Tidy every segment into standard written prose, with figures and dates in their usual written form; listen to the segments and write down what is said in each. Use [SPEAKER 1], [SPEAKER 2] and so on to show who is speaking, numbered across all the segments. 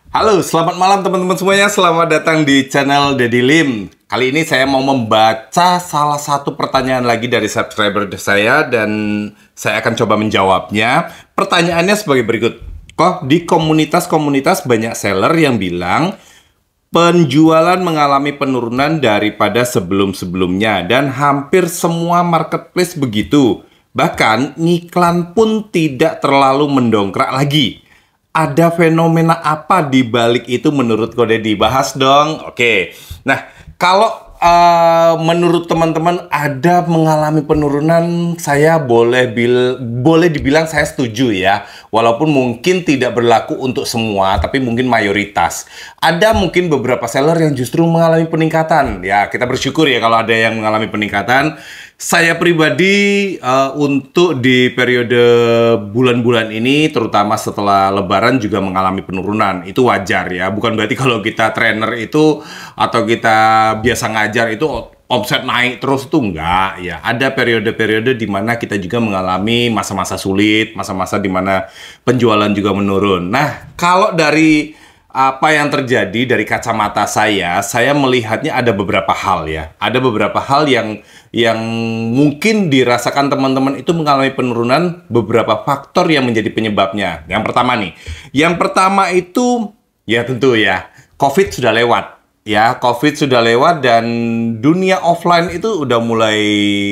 [SPEAKER 1] Halo, selamat malam teman-teman semuanya. Selamat datang di channel Deddy Lim. Kali ini saya mau membaca salah satu pertanyaan lagi dari subscriber saya dan saya akan coba menjawabnya. Pertanyaannya sebagai berikut. Kok di komunitas-komunitas banyak seller yang bilang penjualan mengalami penurunan daripada sebelum-sebelumnya dan hampir semua marketplace begitu. Bahkan iklan pun tidak terlalu mendongkrak lagi. Ada fenomena apa di balik itu menurut Kode dibahas dong? Oke. Nah, kalau menurut teman-teman ada mengalami penurunan, saya boleh dibilang saya setuju ya. Walaupun mungkin tidak berlaku untuk semua, tapi mungkin mayoritas. Ada mungkin beberapa seller yang justru mengalami peningkatan. Ya, kita bersyukur ya kalau ada yang mengalami peningkatan. Saya pribadi untuk di periode bulan-bulan ini, terutama setelah Lebaran juga mengalami penurunan. Itu wajar ya, bukan berarti kalau kita trainer itu atau kita biasa ngajar itu omset naik terus itu enggak ya. Ada periode-periode di mana kita juga mengalami masa-masa sulit, masa-masa di mana penjualan juga menurun. Nah, kalau dari apa yang terjadi dari kacamata saya melihatnya ada beberapa hal ya. Ada beberapa hal yang mungkin dirasakan teman-teman itu mengalami penurunan, beberapa faktor yang menjadi penyebabnya. Yang pertama nih, yang pertama itu ya tentu ya, COVID sudah lewat. Ya, COVID sudah lewat dan dunia offline itu udah mulai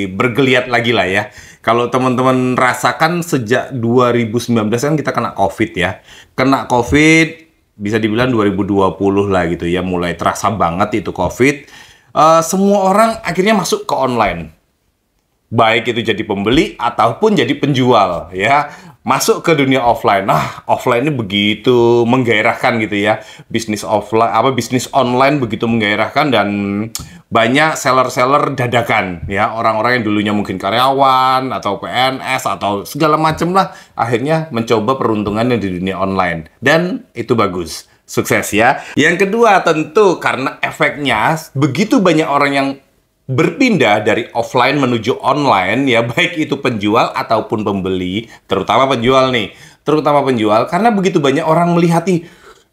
[SPEAKER 1] bergeliat lagi lah ya. Kalau teman-teman rasakan sejak 2019 kan kita kena COVID ya. Kena COVID bisa dibilang 2020 lah gitu ya, mulai terasa banget itu COVID. Semua orang akhirnya masuk ke online. Baik itu jadi pembeli ataupun jadi penjual ya. Masuk ke dunia offline. Nah, offline ini begitu menggairahkan gitu ya. Bisnis offline bisnis online begitu menggairahkan dan banyak seller-seller dadakan ya. Orang-orang yang dulunya mungkin karyawan atau PNS atau segala macam lah akhirnya mencoba peruntungannya di dunia online. Dan itu bagus. Sukses ya. Yang kedua tentu karena efeknya begitu banyak orang yang berpindah dari offline menuju online ya, baik itu penjual ataupun pembeli, terutama penjual nih, karena begitu banyak orang melihat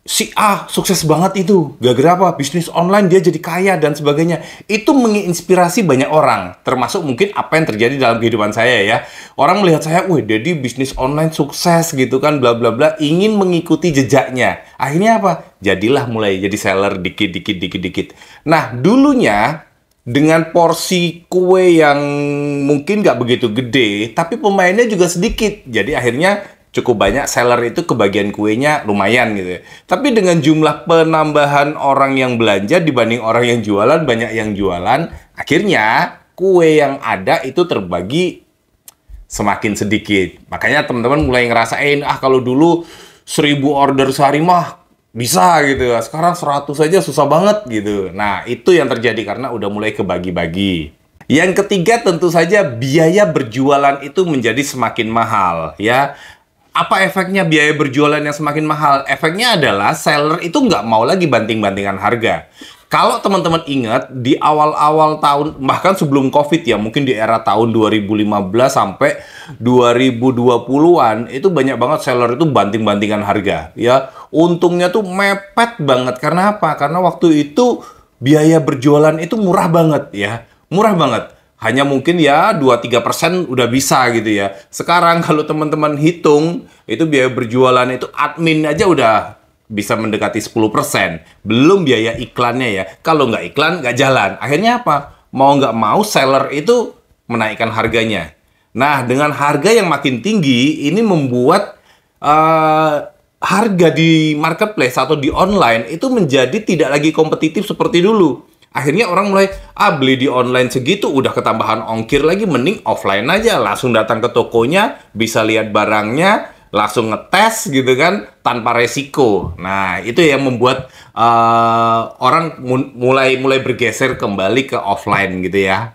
[SPEAKER 1] si A sukses banget itu, gara-gara apa? Bisnis online dia jadi kaya dan sebagainya. Itu menginspirasi banyak orang, termasuk mungkin apa yang terjadi dalam kehidupan saya ya. Orang melihat saya, wih, Deddy bisnis online sukses gitu kan, bla bla bla, ingin mengikuti jejaknya. Akhirnya apa? Jadilah mulai jadi seller dikit. Nah, dulunya dengan porsi kue yang mungkin nggak begitu gede, tapi pemainnya juga sedikit. Jadi akhirnya cukup banyak seller itu kebagian kuenya lumayan gitu ya. Tapi dengan jumlah penambahan orang yang belanja dibanding orang yang jualan, banyak yang jualan, akhirnya kue yang ada itu terbagi semakin sedikit. Makanya teman-teman mulai ngerasain, kalau dulu 1000 order sehari mah bisa gitu, sekarang 100 aja susah banget gitu. Nah, itu yang terjadi karena udah mulai kebagi-bagi. Yang ketiga tentu saja biaya berjualan itu menjadi semakin mahal ya. Apa efeknya biaya berjualan yang semakin mahal? Efeknya adalah seller itu nggak mau lagi banting-bantingan harga. Kalau teman-teman ingat, di awal-awal tahun, bahkan sebelum COVID ya, mungkin di era tahun 2015 sampai 2020-an, itu banyak banget seller itu banting-bantingan harga. Ya, untungnya tuh mepet banget. Karena apa? Karena waktu itu biaya berjualan itu murah banget ya. Murah banget. Hanya mungkin ya 2-3% udah bisa gitu ya. Sekarang kalau teman-teman hitung, itu biaya berjualan itu admin aja udah bisa mendekati 10%. Belum biaya iklannya ya. Kalau nggak iklan, nggak jalan. Akhirnya apa? Mau nggak mau, seller itu menaikkan harganya. Nah, dengan harga yang makin tinggi, ini membuat harga di marketplace atau di online itu menjadi tidak lagi kompetitif seperti dulu. Akhirnya orang mulai, beli di online segitu, udah ketambahan ongkir lagi, mending offline aja. Langsung datang ke tokonya, bisa lihat barangnya, langsung ngetes gitu kan, tanpa resiko. Nah, itu yang membuat orang mulai bergeser kembali ke offline gitu ya.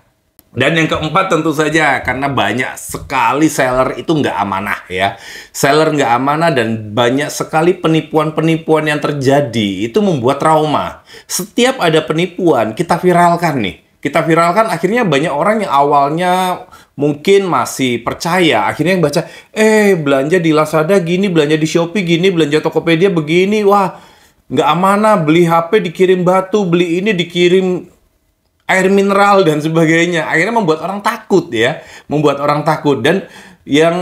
[SPEAKER 1] Dan yang keempat tentu saja, karena banyak sekali seller itu nggak amanah ya. Seller nggak amanah dan banyak sekali penipuan-penipuan yang terjadi, itu membuat trauma. Setiap ada penipuan, kita viralkan nih. Kita viralkan, akhirnya banyak orang yang awalnya mungkin masih percaya, akhirnya yang baca, belanja di Lazada gini, belanja di Shopee gini, belanja Tokopedia begini, wah, nggak amanah, beli HP dikirim batu, beli ini dikirim air mineral dan sebagainya. Akhirnya membuat orang takut ya, membuat orang takut. Dan yang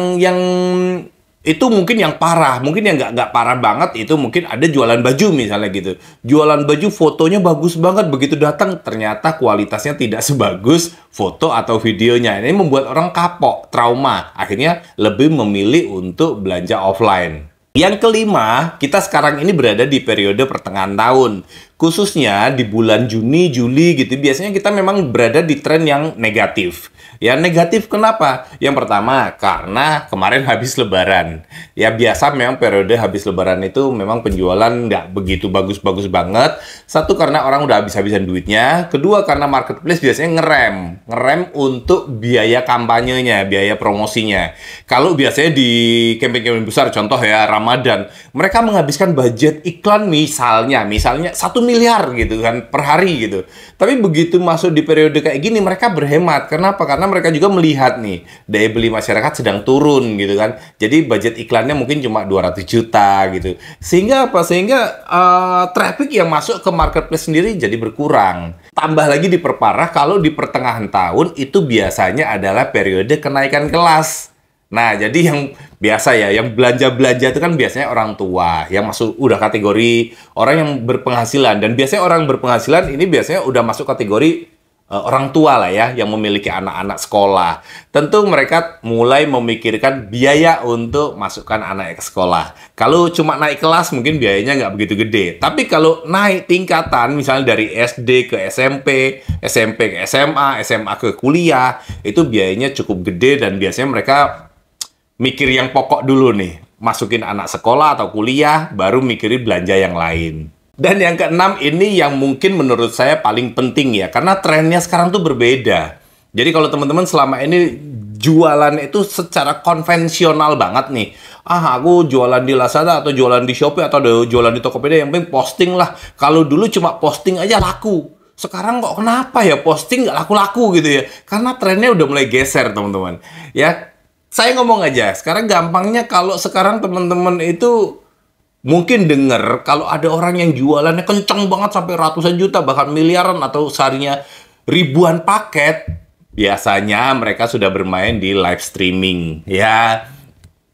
[SPEAKER 1] itu mungkin yang parah, mungkin yang nggak parah banget itu mungkin ada jualan baju misalnya gitu. Jualan baju fotonya bagus banget, begitu datang ternyata kualitasnya tidak sebagus foto atau videonya. Ini membuat orang kapok, trauma. Akhirnya lebih memilih untuk belanja offline. Yang kelima, kita sekarang ini berada di periode pertengahan tahun. Khususnya di bulan Juni, Juli gitu, biasanya kita memang berada di tren yang negatif. Ya, negatif kenapa? Yang pertama, karena kemarin habis lebaran. Ya, biasa memang periode habis lebaran itu memang penjualan nggak begitu bagus-bagus banget. Satu, karena orang udah habis-habisan duitnya. Kedua, karena marketplace biasanya ngerem untuk biaya kampanyenya, biaya promosinya. Kalau biasanya di campaign-campaign besar, contoh ya, Ramadan, mereka menghabiskan budget iklan misalnya 1 miliar gitu kan per hari gitu. Tapi begitu masuk di periode kayak gini mereka berhemat. Kenapa? Karena mereka juga melihat nih daya beli masyarakat sedang turun gitu kan. Jadi budget iklannya mungkin cuma 200 juta gitu. Sehingga apa? Sehingga traffic yang masuk ke marketplace sendiri jadi berkurang. Tambah lagi diperparah kalau di pertengahan tahun itu biasanya adalah periode kenaikan kelas. Nah, jadi yang biasa ya, yang belanja-belanja itu kan biasanya orang tua, yang masuk udah kategori orang yang berpenghasilan. Dan biasanya orang berpenghasilan ini biasanya udah masuk kategori orang tua lah ya, yang memiliki anak-anak sekolah. Tentu mereka mulai memikirkan biaya untuk masukkan anak ke sekolah. Kalau cuma naik kelas mungkin biayanya nggak begitu gede. Tapi kalau naik tingkatan, misalnya dari SD ke SMP, SMP ke SMA, SMA ke kuliah, itu biayanya cukup gede dan biasanya mereka mikir yang pokok dulu nih, masukin anak sekolah atau kuliah, baru mikirin belanja yang lain. Dan yang keenam ini yang mungkin menurut saya paling penting ya, karena trennya sekarang tuh berbeda. Jadi kalau teman-teman selama ini jualan itu secara konvensional banget nih, aku jualan di Lazada atau jualan di Shopee atau jualan di Tokopedia, yang penting posting lah. Kalau dulu cuma posting aja laku. Sekarang kok kenapa ya posting nggak laku-laku gitu ya? Karena trennya udah mulai geser teman-teman. Ya, saya ngomong aja, sekarang gampangnya kalau sekarang teman-teman itu mungkin dengar kalau ada orang yang jualannya kenceng banget sampai ratusan juta, bahkan miliaran atau seharinya ribuan paket, biasanya mereka sudah bermain di live streaming. Ya,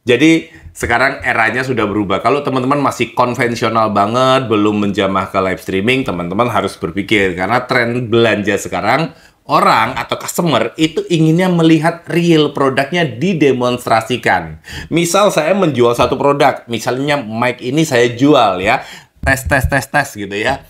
[SPEAKER 1] jadi sekarang eranya sudah berubah. Kalau teman-teman masih konvensional banget, belum menjamah ke live streaming, teman-teman harus berpikir. Karena tren belanja sekarang, orang atau customer itu inginnya melihat real produknya didemonstrasikan. Misal saya menjual satu produk, misalnya mic ini saya jual ya, tes gitu ya.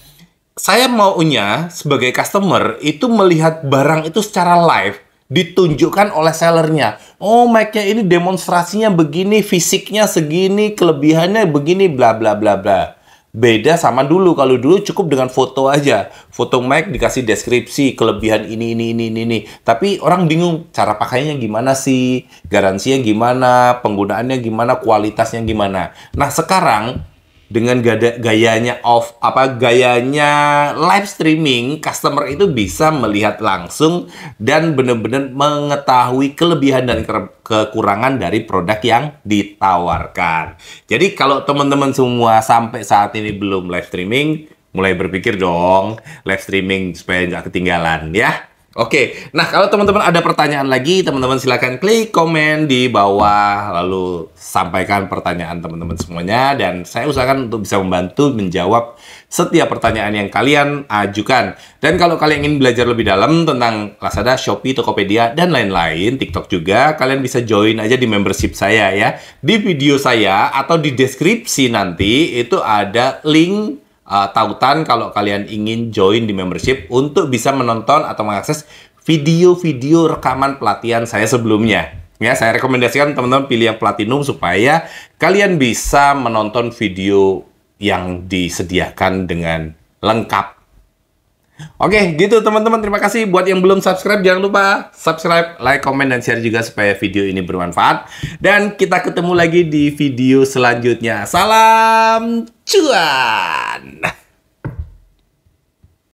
[SPEAKER 1] Saya maunya sebagai customer itu melihat barang itu secara live, ditunjukkan oleh sellernya. Oh, mic-nya ini demonstrasinya begini, fisiknya segini, kelebihannya begini, bla bla bla bla. Beda sama dulu. Kalau dulu cukup dengan foto aja. Foto mic dikasih deskripsi, kelebihan ini. Tapi orang bingung, cara pakainya gimana sih? Garansinya gimana? Penggunaannya gimana? Kualitasnya gimana? Nah, sekarang dengan gayanya live streaming, customer itu bisa melihat langsung dan benar-benar mengetahui kelebihan dan kekurangan dari produk yang ditawarkan. Jadi kalau teman-teman semua sampai saat ini belum live streaming, mulai berpikir dong live streaming supaya nggak ketinggalan ya. Oke, nah kalau teman-teman ada pertanyaan lagi, teman-teman silakan klik komen di bawah, lalu sampaikan pertanyaan teman-teman semuanya, dan saya usahakan untuk bisa membantu menjawab setiap pertanyaan yang kalian ajukan. Dan kalau kalian ingin belajar lebih dalam tentang Lazada, Shopee, Tokopedia, dan lain-lain, TikTok juga, kalian bisa join aja di membership saya ya. Di video saya atau di deskripsi nanti itu ada link tautan kalau kalian ingin join di membership untuk bisa menonton atau mengakses video-video rekaman pelatihan saya sebelumnya. Ya, saya rekomendasikan teman-teman pilih yang platinum supaya kalian bisa menonton video yang disediakan dengan lengkap. Oke, gitu teman-teman. Terima kasih. Buat yang belum subscribe, jangan lupa subscribe, like, komen, dan share juga supaya video ini bermanfaat. Dan kita ketemu lagi di video selanjutnya. Salam cuan!